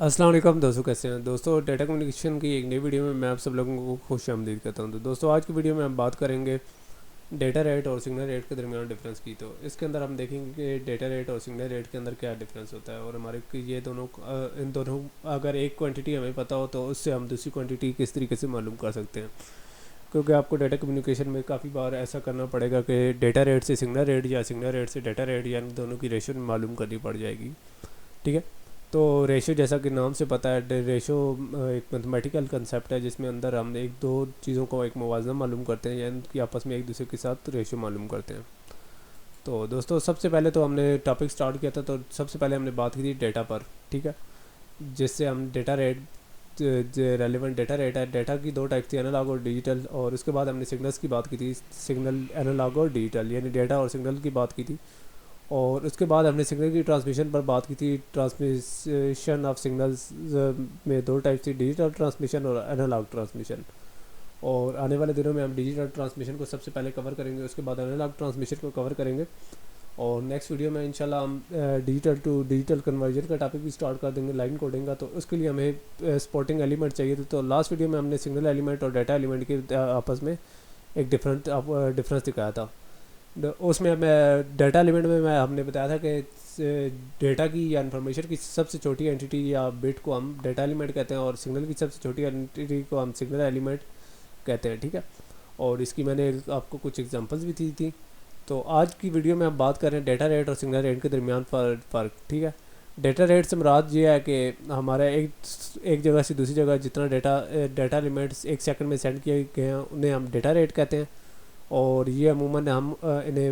السلام علیکم دوستوں، کیسے ہیں دوستوں؟ ڈیٹا کمیونیکیشن کی ایک نئی ویڈیو میں آپ سب لوگوں کو خوش آمدید کہتا ہوں۔ تو دوستوں، آج کی ویڈیو میں ہم بات کریں گے ڈیٹا ریٹ اور سگنل ریٹ کے درمیان ڈفرینس کی۔ تو اس کے اندر ہم دیکھیں گے کہ ڈیٹا ریٹ اور سگنل ریٹ کے اندر کیا ڈفرینس ہوتا ہے، اور ہمارے یہ دونوں ان دونوں اگر ایک کوانٹٹی ہمیں پتہ ہو تو اس سے ہم دوسری کوانٹٹی کس طریقے سے معلوم کر سکتے ہیں، کیونکہ آپ کو ڈیٹا کمیونیکیشن میں کافی بار ایسا کرنا پڑے گا کہ ڈیٹا ریٹ سے سگنل ریٹ یا سگنل ریٹ سے ڈیٹا ریٹ، یعنی دونوں کی ریشو معلوم کرنی پڑ جائے گی۔ ٹھیک ہے، تو ریشو جیسا کہ نام سے پتہ ہے، ریشو ایک میتھمیٹیکل کنسیپٹ ہے جس میں اندر ہم ایک دو چیزوں کو ایک موازنہ معلوم کرتے ہیں، یعنی ان کی آپس میں ایک دوسرے کے ساتھ ریشو معلوم کرتے ہیں۔ تو دوستو، سب سے پہلے تو ہم نے ٹاپک سٹارٹ کیا تھا، تو سب سے پہلے ہم نے بات کی تھی ڈیٹا پر، ٹھیک ہے، جس سے ہم data rate relevant data rate ہے۔ ڈیٹا کی دو ٹائپ تھی، انالاگ اور ڈیجیٹل، اور اس کے بعد ہم نے سگنلس کی بات کی تھی، سگنل انالاگ اور ڈیجیٹل، یعنی ڈیٹا اور سگنل کی بات کی تھی۔ اور اس کے بعد ہم نے سگنل کی ٹرانسمیشن پر بات کی تھی۔ ٹرانسمیشن آف سگنلز میں دو ٹائپ تھی، ڈیجیٹل ٹرانسمیشن اور انالاگ ٹرانسمیشن، اور آنے والے دنوں میں ہم ڈیجیٹل ٹرانسمیشن کو سب سے پہلے کور کریں گے، اس کے بعد انالاگ ٹرانسمیشن کو کور کریں گے، اور نیکسٹ ویڈیو میں انشاءاللہ ہم ڈیجیٹل ٹو ڈیجیٹل کنورژن کا ٹاپک بھی سٹارٹ کر دیں گے، لائن کوڈنگ کا۔ تو اس کے لیے ہمیں سپورٹنگ ایلیمنٹ چاہیے تھے، تو لاسٹ ویڈیو میں ہم نے سگنل ایلیمنٹ اور ڈیٹا ایلیمنٹ کے آپس میں ایک ڈفرینس دکھایا تھا۔ اس میں ڈیٹا ایلیمنٹ میں ہم نے بتایا تھا کہ ڈیٹا کی یا انفارمیشن کی سب سے چھوٹی اینٹی یا بٹ کو ہم ڈیٹا ایلیمنٹ کہتے ہیں، اور سگنل کی سب سے چھوٹی اینٹی کو ہم سگنل ایلیمنٹ کہتے ہیں، ٹھیک ہے۔ اور اس کی میں نے آپ کو کچھ ایگزامپلس بھی دی تھی۔ تو آج کی ویڈیو میں ہم بات کر رہے ہیں ڈیٹا ریٹ اور سگنل ریٹ کے درمیان فرق، ٹھیک ہے۔ ڈیٹا ریٹ سے مراد یہ ہے کہ ہمارا ایک جگہ سے دوسری جگہ جتنا ڈیٹا ایلیمنٹس ایک سیکنڈ میں سینڈ کیے گئے ہیں انہیں ہم ڈیٹا ریٹ کہتے ہیں، اور یہ عموماً ہم انہیں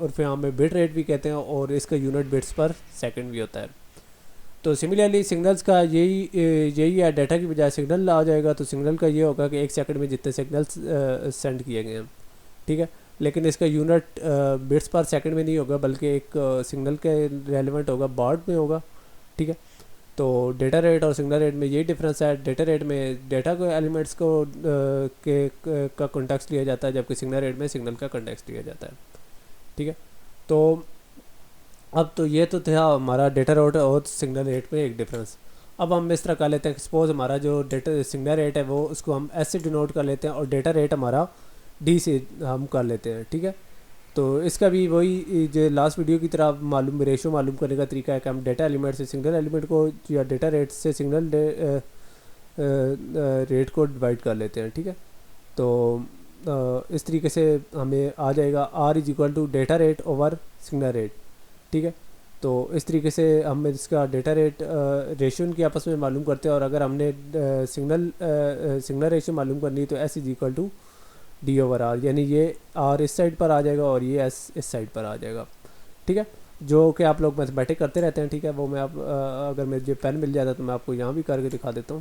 عرف عام میں بٹ ریٹ بھی کہتے ہیں، اور اس کا یونٹ بٹس پر سیکنڈ بھی ہوتا ہے۔ تو سملرلی سگنلز کا یہی ہے، ڈیٹا کی بجائے سگنل آ جائے گا تو سگنل کا یہ ہوگا کہ ایک سیکنڈ میں جتنے سگنلز سینڈ کیے گئے ہیں، ٹھیک ہے، لیکن اس کا یونٹ بٹس پر سیکنڈ میں نہیں ہوگا، بلکہ ایک سگنل کے ریلیونٹ ہوگا بارڈ میں ہوگا، ٹھیک ہے۔ تو ڈیٹا ریٹ اور سگنل ریٹ میں یہی ڈفرینس ہے۔ ڈیٹا ریٹ میں ڈیٹا کو ایلیمنٹس کو کا کنٹیکسٹ لیا جاتا ہے، جبکہ سگنل ریٹ میں سگنل کا کنٹیکسٹ لیا جاتا ہے، ٹھیک ہے۔ تو اب تو یہ تو تھا ہمارا ڈیٹا ریٹ اور سگنل ریٹ میں ایک ڈفرینس۔ اب ہم اس طرح کر لیتے ہیں کہ سپوز ہمارا جو سگنل ریٹ ہے وہ اس کو ہم ایس سے ڈینوٹ کر لیتے ہیں، اور ڈیٹا ریٹ ہمارا ڈی سے ہم کر لیتے ہیں، ٹھیک ہے۔ تو اس کا بھی وہی جو لاسٹ ویڈیو کی طرح ریشو معلوم کرنے کا طریقہ ہے کہ ہم ڈیٹا ایلیمنٹ سے سگنل ایلیمنٹ کو یا ڈیٹا ریٹ سے سگنل ریٹ کو ڈیوائڈ کر لیتے ہیں، ٹھیک ہے۔ تو اس طریقے سے ہمیں آ جائے گا r is equal to data rate over signal rate, ٹھیک ہے۔ تو اس طریقے سے ہم اس کا ڈیٹا ریٹ ریشو ان کی آپس میں معلوم کرتے ہیں، اور اگر ہم نے سگنل ریشو معلوم کرنی ہے تو S is equal to D over R, یعنی یہ آر اس سائڈ پر آ جائے گا اور یہ ایس اس سائڈ پر آ جائے گا، ٹھیک ہے۔ جو کہ آپ لوگ میتھمیٹک کرتے رہتے ہیں، ٹھیک ہے، وہ میں اگر مجھے پین مل جاتا تو میں آپ کو یہاں بھی کر کے دکھا دیتا ہوں۔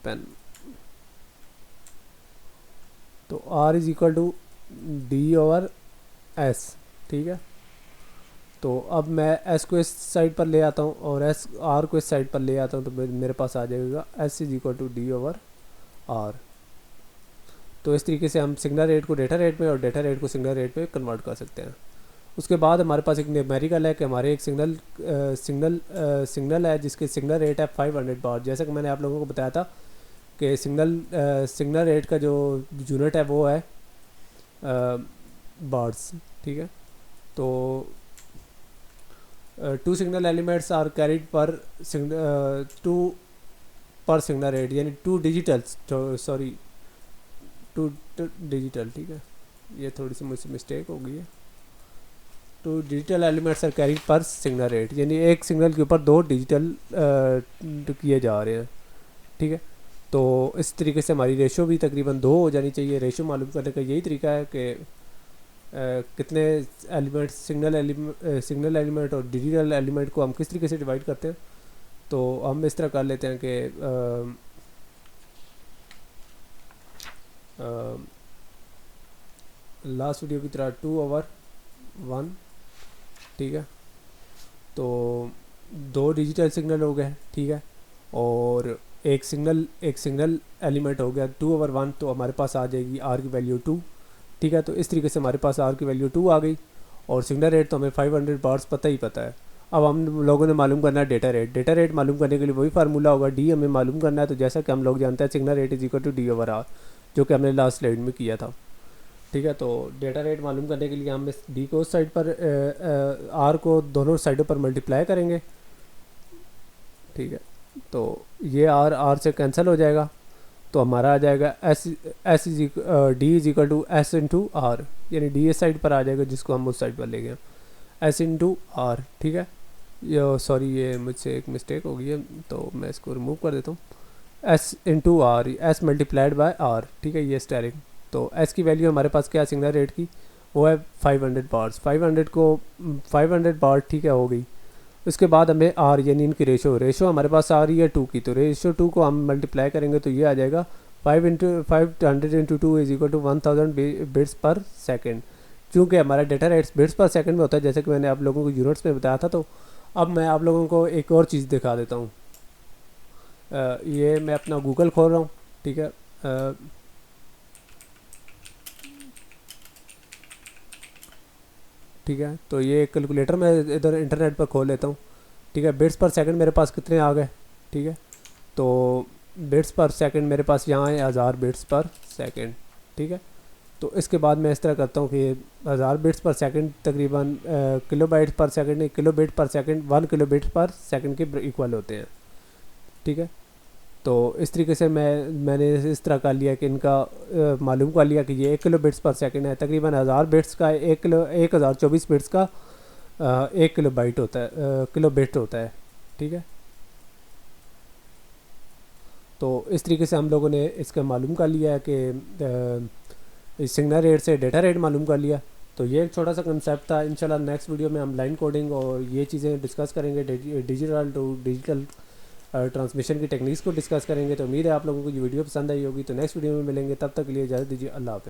پین، تو R is equal to D over S, ٹھیک ہے۔ تو اب میں ایس کو اس سائڈ پر لے آتا ہوں اور آر کو اس سائڈ پر لے آتا ہوں، تو میرے پاس آ جائے گا s is equal to D over r. تو اس طریقے سے ہم سگنل ریٹ کو ڈیٹا ریٹ میں اور ڈیٹا ریٹ کو سگنل ریٹ میں کنورٹ کر سکتے ہیں۔ اس کے بعد ہمارے پاس ایک نیومیریکل ہے کہ ہمارے ایک سگنل ہے جس کے سگنل ریٹ ہے 500 بار، جیسا کہ میں نے آپ لوگوں کو بتایا تھا کہ سگنل ریٹ کا جو یونٹ ہے وہ ہے بارڈس، ٹھیک ہے۔ تو 2 signal elements are carried per signal rate, یعنی 2 ڈیجیٹل، ٹھیک ہے، یہ تھوڑی سی مجھ سے مسٹیک ہو گئی ہے۔ 2 digital elements are carried per signal rate, یعنی ایک سگنل کے اوپر 2 ڈیجیٹل کیے جا رہے ہیں، ٹھیک ہے۔ تو اس طریقے سے ہماری ریشو بھی تقریباً 2 ہو جانی چاہیے۔ ریشو معلوم کرنے کا یہی طریقہ ہے کہ کتنے ایلیمنٹ سگنل ایلیمنٹ اور ڈیجیٹل ایلیمنٹ کو ہم کس طریقے سے ڈیوائڈ کرتے ہیں۔ تو ہم اس طرح کر لیتے ہیں کہ لاسٹ ویڈیو کی طرح 2/1، ٹھیک ہے۔ تو 2 ڈیجیٹل سگنل ہو گئے، ٹھیک ہے، اور ایک سگنل ایلیمنٹ ہو گیا 2/1، تو ہمارے پاس آ جائے گی آر کی ویلیو 2، ٹھیک ہے۔ تو اس طریقے سے ہمارے پاس آر کی ویلیو 2 آ گئی، اور سگنل ریٹ تو ہمیں 500 بارس پتہ ہی پتہ ہے. اب ہم لوگوں نے معلوم کرنا ہے ڈیٹا ریٹ. ڈیٹا ریٹ معلوم کرنے کے لیے وہی فارمولہ ہوگا, ڈی ہمیں معلوم کرنا ہے. تو جیسا کہ ہم لوگ جانتے ہیں signal rate is equal to D over R, جو کہ ہم نے لاسٹ سلائڈ میں کیا تھا. ٹھیک ہے, تو ڈیٹا ریٹ معلوم کرنے کے لیے ہم اس ڈی کو اس سائڈ پر آر کو دونوں سائڈوں پر ملٹیپلائی کریں گے. ٹھیک ہے, تو یہ آر سے کینسل ہو جائے گا, تو ہمارا آ جائے گا d is equal to s into r, یعنی ڈی اس سائڈ پر آ جائے گا جس کو ہم اس سائڈ پر لے گئے ایس انٹو آر. ٹھیک ہے, سوری یہ مجھ سے ایک مسٹیک ہو گئی ہے, تو میں اس کو ریموو کر دیتا ہوں. S into R, S multiplied by R. ٹھیک ہے, یہ اسٹیئرنگ. تو ایس کی ویلیو ہمارے پاس کیا سگنل ریٹ کی, وہ ہے 500 بارس. 500 بار. ٹھیک ہے, ہو گئی. اس کے بعد ہمیں آر یعنی ان کی ریشو ہمارے پاس آ رہی ہے 2 کی, تو ریشو 2 کو ہم ملٹیپلائی کریں گے تو یہ آ جائے گا 500 into 2 is equal to 1000 bits per second. چونکہ ہمارا data rates bits per second میں ہوتا ہے, جیسے کہ میں نے آپ لوگوں کو یونٹس میں بتایا تھا. تو اب میں آپ لوگوں کو ایک اور چیز دکھا دیتا ہوں. یہ میں اپنا گوگل کھول رہا ہوں. ٹھیک ہے, ٹھیک ہے, تو یہ کیلکولیٹر میں ادھر انٹرنیٹ پر کھول لیتا ہوں. ٹھیک ہے, بٹس پر سیکنڈ میرے پاس کتنے آ گئے. ٹھیک ہے, تو بٹس پر سیکنڈ میرے پاس یہاں ہے 1000 بٹس پر سیکنڈ. ٹھیک ہے, تو اس کے بعد میں اس طرح کرتا ہوں کہ 1000 بٹس پر سیکنڈ تقریباً کلو byte per second, kilo but per second 1 kilo but per second کے ایکول ہوتے ہیں. ٹھیک ہے, تو اس طریقے سے میں نے اس طرح کر لیا کہ ان کا معلوم کر لیا کہ یہ 1 کلو بٹس پر سیکنڈ ہے. تقریباً 1000 بٹس کا 1024 بٹس کا 1 کلو بائٹ ہوتا ہے, کلو بٹ ہوتا ہے. ٹھیک ہے, تو اس طریقے سے ہم لوگوں نے اس کا معلوم کر لیا ہے کہ سگنل ریٹ سے ڈیٹا ریٹ معلوم کر لیا. تو یہ ایک چھوٹا سا کنسیپٹ تھا. انشاءاللہ نیکسٹ ویڈیو میں ہم لائن کوڈنگ اور یہ چیزیں ڈسکس کریں گے, ڈیجیٹل ٹو ڈیجیٹل ٹرانسمیشن کی ٹیکنیکس کو ڈسکس کریں گے. تو امید ہے آپ لوگوں کو یہ ویڈیو پسند آئی ہوگی. تو نیکسٹ ویڈیو میں ملیں گے, تب تک کے لیے اجازت دیجیے. اللہ حافظ.